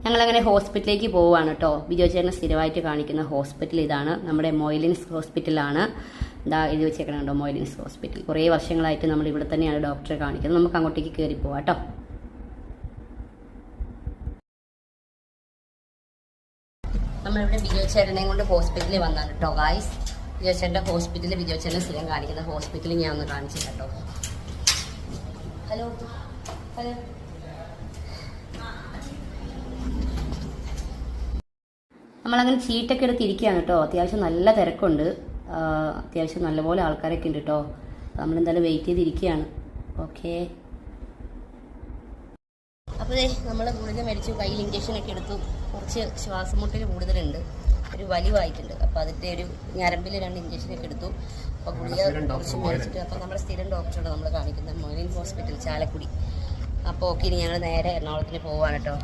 ഞങ്ങളങ്ങനെ ഹോസ്പിറ്റലിലേക്ക് പോവുകയാണ് കേട്ടോ. ബിജോ ചേട്ടനെ സ്ഥിരമായിട്ട് കാണിക്കുന്ന ഹോസ്പിറ്റൽ ഇതാണ്. നമ്മുടെ മൊയ്ലിൻസ് ഹോസ്പിറ്റലാണ്. ഇതാ എഴുതി വെച്ചേക്കണുണ്ടോ, മൊയ്ലിൻസ് ഹോസ്പിറ്റൽ. കുറേ വർഷങ്ങളായിട്ട് നമ്മൾ ഇവിടെ തന്നെയാണ് ഡോക്ടറെ കാണിക്കുന്നത്. നമുക്ക് അങ്ങോട്ടേക്ക് കയറി പോവാം കേട്ടോ. നമ്മളിവിടെ ബിജോ ചേട്ടനെയും കൊണ്ട് ഹോസ്പിറ്റലിൽ വന്നാണ് കേട്ടോ ഗായ്സ്. ബിജോ ചേട്ടൻ്റെ ഹോസ്പിറ്റലിൽ ബിജോ ചേട്ടനെ സ്ഥിരം കാണിക്കുന്ന ഹോസ്പിറ്റലിൽ ഞാൻ ഒന്ന് കാണിച്ചില്ല കേട്ടോ. Hello hello. നമ്മളങ്ങനെ ചീട്ടൊക്കെ എടുത്തിരിക്കുകയാണ് കേട്ടോ. അത്യാവശ്യം നല്ല തിരക്കുണ്ട്, അത്യാവശ്യം നല്ലപോലെ ആൾക്കാരൊക്കെ ഉണ്ട് കേട്ടോ. നമ്മളെന്തായാലും വെയിറ്റ് ചെയ്തിരിക്കുകയാണ്. ഓക്കെ, അപ്പോൾ നമ്മൾ ഗുളിക മേടിച്ചു, കയ്യിൽ ഇഞ്ചക്ഷനൊക്കെ എടുത്തു. കുറച്ച് ശ്വാസം മുട്ടൽ കൂടുതലുണ്ട്, ഒരു വലിവായിട്ടുണ്ട്. അപ്പോൾ അതിൻ്റെ ഒരു ഞരമ്പിൽ 2 ഇഞ്ചക്ഷനൊക്കെ എടുത്തു. അപ്പോൾ ഗുളിക കുറച്ച് മേടിച്ചിട്ട് അപ്പോൾ നമ്മുടെ സ്ഥിരം ഡോക്ടറാണ് നമ്മൾ കാണിക്കുന്നത്, മൊയ്ലിൻസ് ഹോസ്പിറ്റൽ ചാലക്കുടി. അപ്പോൾ ഓക്കെ, ഇനി ഞങ്ങൾ നേരെ എറണാകുളത്തിന് പോവാണ് കേട്ടോ.